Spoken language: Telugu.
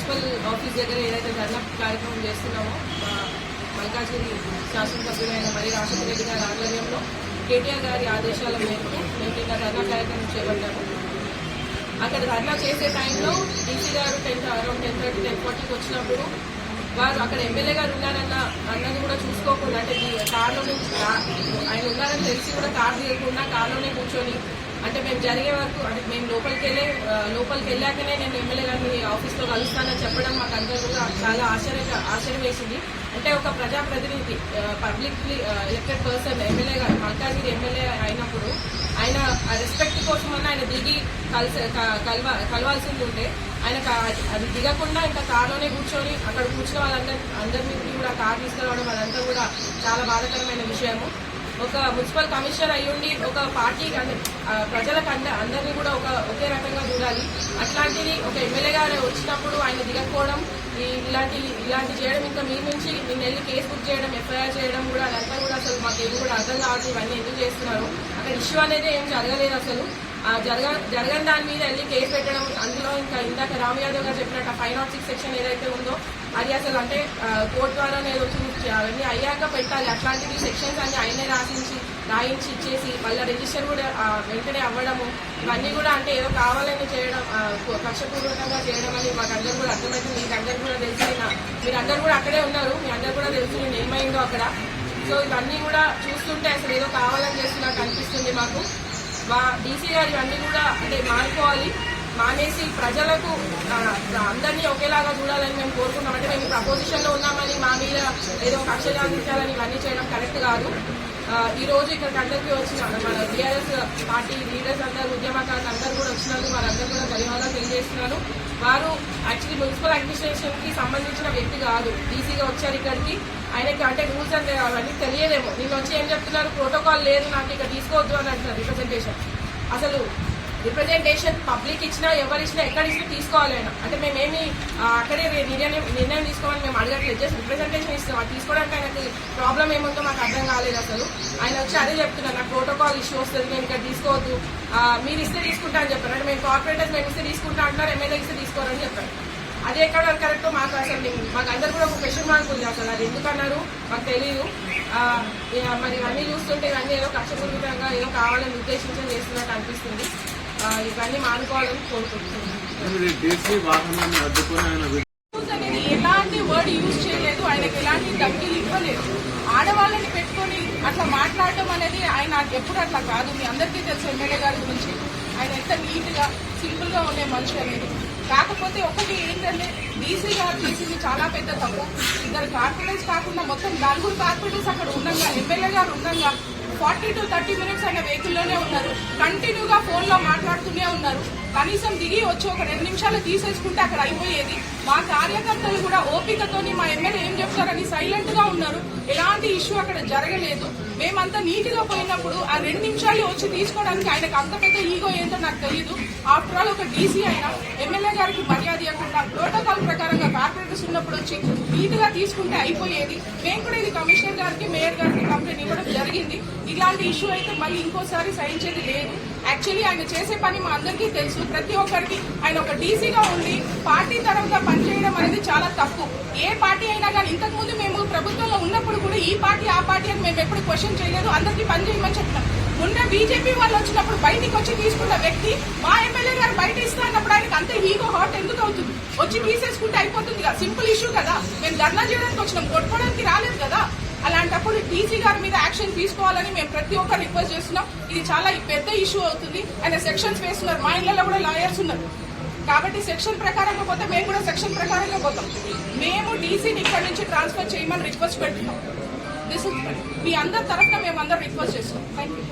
మున్సిపల్ ఆఫీస్ దగ్గర ఏదైతే ధర్నా కార్యక్రమం చేస్తున్నామో మల్కాజ్గిరి శాసనసభ్యులైన మరి రాజశేఖర రెడ్డి గారి ఆధ్వర్యంలో కేటీఆర్ గారి ఆదేశాల మేరకు మేము ఇంకా ధర్నా కార్యక్రమం చేపట్టాము. అక్కడ ధర్నా చేసే టైంలో డీసీ గారు అరౌండ్ 10:30, 10:40కి వచ్చినప్పుడు వారు అక్కడ ఎమ్మెల్యే గారు అన్నది కూడా చూసుకోకుండా, అంటే కార్లో ఆయన ఉన్నారని తెలిసి కూడా కారు తీయకుండా కార్లోనే కూర్చొని, అంటే మేము జరిగే వరకు, అంటే మేము లోపలికి వెళ్ళాకనే నేను ఎమ్మెల్యే గారిని ఆఫీస్లో కలుస్తానని చెప్పడం మాకు అందరూ కూడా చాలా ఆశ్చర్యం వేసింది. అంటే ఒక ప్రజాప్రతినిధి, పబ్లిక్లీ ఎలక్టెడ్ పర్సన్ ఎమ్మెల్యే గారు, మల్కాజ్గిరి ఎమ్మెల్యే అయినప్పుడు ఆయన రెస్పెక్ట్ కోసమన్నా ఆయన దిగి కలవాల్సింది ఉంటే ఆయన అది దిగకుండా ఇంకా కార్లోనే కూర్చొని అక్కడ కూర్చున్న వాళ్ళందరినీ కూడా కారు తీసుకురావడం అదంతా కూడా చాలా బాధాకరమైన విషయము. ఒక మున్సిపల్ కమిషనర్ అయ్యుండి ఒక పార్టీకి ప్రజలకు అందరినీ కూడా ఒకే రకంగా చూడాలి. అట్లాంటిది ఒక ఎమ్మెల్యే గారు వచ్చినప్పుడు ఆయన దిగకపోవడం, ఇలాంటి చేయడం, ఇంకా మీ నుంచి నేను వెళ్ళి కేసు బుక్ చేయడం, ఎఫ్ఐఆర్ చేయడం కూడా అదంతా కూడా అసలు మాకు ఏమి కూడా అర్థం కావట్లేదు. ఇవన్నీ ఎందుకు చేస్తున్నారు? అక్కడ ఇష్యూ అనేది ఏం జరగలేదు. అసలు జరగని దాని మీద వెళ్ళి కేసు పెట్టడం, అందులో ఇంకా ఇందాక రామ్ యాదవ్ గారు చెప్పినట్టు 506 సెక్షన్ ఏదైతే ఉందో అది అసలు అంటే కోర్టు ద్వారా వచ్చి అవన్నీ అయ్యాక పెట్టాలి. అట్లాంటివి సెక్షన్స్ అన్ని ఆయనే రాయించి ఇచ్చేసి మళ్ళీ రిజిస్టర్ కూడా వెంటనే అవ్వడము, ఇవన్నీ కూడా అంటే ఏదో కావాలని చేయడం, కక్షపూర్వకంగా చేయడం అని మాకు అందరూ కూడా అర్థమైంది. మీకు అందరూ కూడా తెలిసి, మీరందరూ కూడా అక్కడే ఉన్నారు, మీ అందరూ కూడా తెలుసు నేను ఏమైందో అక్కడ. సో ఇవన్నీ కూడా చూస్తుంటే అసలు ఏదో కావాలని చేస్తున్నట్టు అనిపిస్తుంది మాకు. డీసీ గారు ఇవన్నీ కూడా అంటే మానేసి ప్రజలకు అందరినీ ఒకేలాగా చూడాలని మేము కోరుకున్నాం. అంటే మేము ప్రపోజిషన్లో ఉన్నామని మా మీద ఏదో కక్ష సాధించాలని ఇవన్నీ చేయడం కరెక్ట్ కాదు. ఈ రోజు ఇక్కడ అందరికీ వచ్చిన మన టీఆర్ఎస్ పార్టీ లీడర్స్ అందరూ, ఉద్యమకారులు అందరూ కూడా వచ్చినారు. వారందరూ కూడా ధన్యవాదాలు తెలియజేస్తున్నారు. వారు యాక్చువల్లీ మున్సిపల్ అడ్మినిస్ట్రేషన్ కి సంబంధించిన వ్యక్తి కాదు, డీసీగా వచ్చారు ఇక్కడికి. ఆయనకి అంటే రూల్స్ అంటే అవన్నీ తెలియదేమో. నిన్న వచ్చి ఏం చెప్తున్నారు, ప్రోటోకాల్ లేదు నాకు ఇక్కడ తీసుకోవద్దు అని అంటున్నారు. అసలు రిప్రజెంటేషన్ పబ్లిక్ ఇచ్చినా ఎవరిచ్చినా ఎక్కడిచ్చినా తీసుకోవాలి ఆయన. అంటే మేమేమి అక్కడే నిర్ణయం తీసుకోవాలని మేము అడగట్లేదు, జస్ట్ రిప్రజెంటేషన్ ఇస్తాం. అది తీసుకోవడానికి ఆయనకి ప్రాబ్లం ఏముందో మాకు అర్థం కాలేదు. అసలు ఆయన వచ్చి అదే చెప్తున్నారు, నాకు ప్రోటోకాల్ ఇష్యూ వస్తుంది, నేను ఇక్కడ తీసుకోవద్దు, మీరు ఇస్తే తీసుకుంటా అని చెప్పారు. అంటే మేము కార్పొరేటర్స్ మేము ఇస్తే తీసుకుంటా అంటున్నారు, ఎమ్మెల్యే ఇస్తే తీసుకోరని చెప్పారు. అది ఎక్కడ కరెక్టో మాకు అసలు మాకు అందరు కూడా ఒక క్వశ్చన్ మార్క్ ఉంది. అసలు అది ఎందుకన్నారు మాకు తెలియదు. మరి ఇవన్నీ చూస్తుంటే ఇవన్నీ ఏదో కక్షపూర్వకంగా ఏదో కావాలని ఉద్దేశించి చేస్తున్నట్టు అనిపిస్తుంది. ఇవన్నీ మానుకోవాలని కోరుకుంటున్నాను. ఎలాంటి వర్డ్ యూజ్ చేయలేదు, ఆయనకి ఎలాంటి ధమ్కీలు ఇవ్వలేదు. ఆడవాళ్ళని పెట్టుకొని అట్లా మాట్లాడటం అనేది ఆయన ఎప్పుడు అట్లా కాదు. మీ అందరికీ తెలుసు ఎమ్మెల్యే గారి గురించి, ఆయన ఎంత నీట్ గా సింపుల్ గా ఉండే మనిషి అనేది. కాకపోతే ఒకటి ఏంటంటే డీసీ గారు చేసింది చాలా పెద్ద తప్పు. 2 కార్పొరేట్స్ కాకుండా మొత్తం 4 కార్పొరేటర్స్ అక్కడ ఉండగా, ఎమ్మెల్యే గారు ఉండగా 40 to 30 minutes ఆయన వెహికల్లోనే ఉన్నారు. కంటిన్యూగా ఫోన్ లో మాట్లాడుతూనే ఉన్నారు. కనీసం దిగి వచ్చి ఒక 2 నిమిషాలు తీసేసుకుంటే అక్కడ అయిపోయేది. మా కార్యకర్తలు కూడా ఓపికతోని మా ఎమ్మెల్యే ఏం చెప్తారని సైలెంట్ గా ఉన్నారు. ఎలాంటి ఇష్యూ అక్కడ జరగలేదు. మేమంతా నీట్ గా పోయినప్పుడు ఆ 2 నిమిషాలు వచ్చి తీసుకోవడానికి ఆయనకు అంత పెద్ద ఈగో ఏంటో నాకు తెలియదు. ఆఫ్టర్ ఆల్ ఒక డీసీ అయినా ఎమ్మెల్యే గారికి మర్యాద ఇవ్వకుండా ప్రోటోకాల్ ప్రకారంగా కార్పొరేటర్స్ ఉన్నప్పుడు వచ్చి నీట్ గా తీసుకుంటే అయిపోయేది. మేము కూడా ఇది కమిషనర్ గారికి, మేయర్ గారికి కంప్లైంట్ ఇవ్వడం జరిగింది. ఇలాంటి ఇష్యూ అయితే మళ్ళీ ఇంకోసారి సహించేది లేదు. యాక్చువల్లీ ఆయన చేసే పని మా అందరికీ తెలుసు. ప్రతి ఒక్కరికి ఆయన ఒక డీసీగా ఉండి పార్టీ తరఫుగా పనిచేయడం అనేది చాలా తప్పు. ఏ పార్టీ అయినా కానీ ఇంతకు ముందు మేము ప్రభుత్వంలో ఉన్నప్పుడు కూడా ఈ పార్టీ ఆ పార్టీ అని మేము ఎప్పుడు క్వశ్చన్ చేయలేదు, అందరికీ పని చేయమని చెప్తున్నాం. మొన్న బీజేపీ వాళ్ళు వచ్చినప్పుడు బయటికి వచ్చి తీసుకున్న వ్యక్తి మా ఎమ్మెల్యే గారు బయట ఇస్తా అన్నప్పుడు ఆయనకు అంత ఈగో హాట్ ఎందుకు అవుతుంది? వచ్చి తీసేసుకుంటే అయిపోతుంది కదా, సింపుల్ ఇష్యూ కదా. మేము ధర్నా చేయడానికి వచ్చినాం, కొట్టుకోవడానికి రాలేదు కదా. అలాంటప్పుడు డీసీ గారి మీద యాక్షన్ తీసుకోవాలని మేము ప్రతి ఒక్కరు రిక్వెస్ట్ చేస్తున్నాం. ఇది చాలా పెద్ద ఇష్యూ అవుతుంది. ఆయన సెక్షన్స్ వేస్తున్నారు, మా ఇళ్లలో కూడా లాయర్స్ ఉన్నారు. కాబట్టి సెక్షన్ ప్రకారంగా పోతే మేము కూడా సెక్షన్ ప్రకారంగా పోతాం. మేము డీసీని ఇక్కడి నుంచి ట్రాన్స్ఫర్ చేయమని రిక్వెస్ట్ పెడుతున్నాం. మీ అందరి తరఫున మేము అందరూ రిక్వెస్ట్ చేస్తున్నాం. Thank you.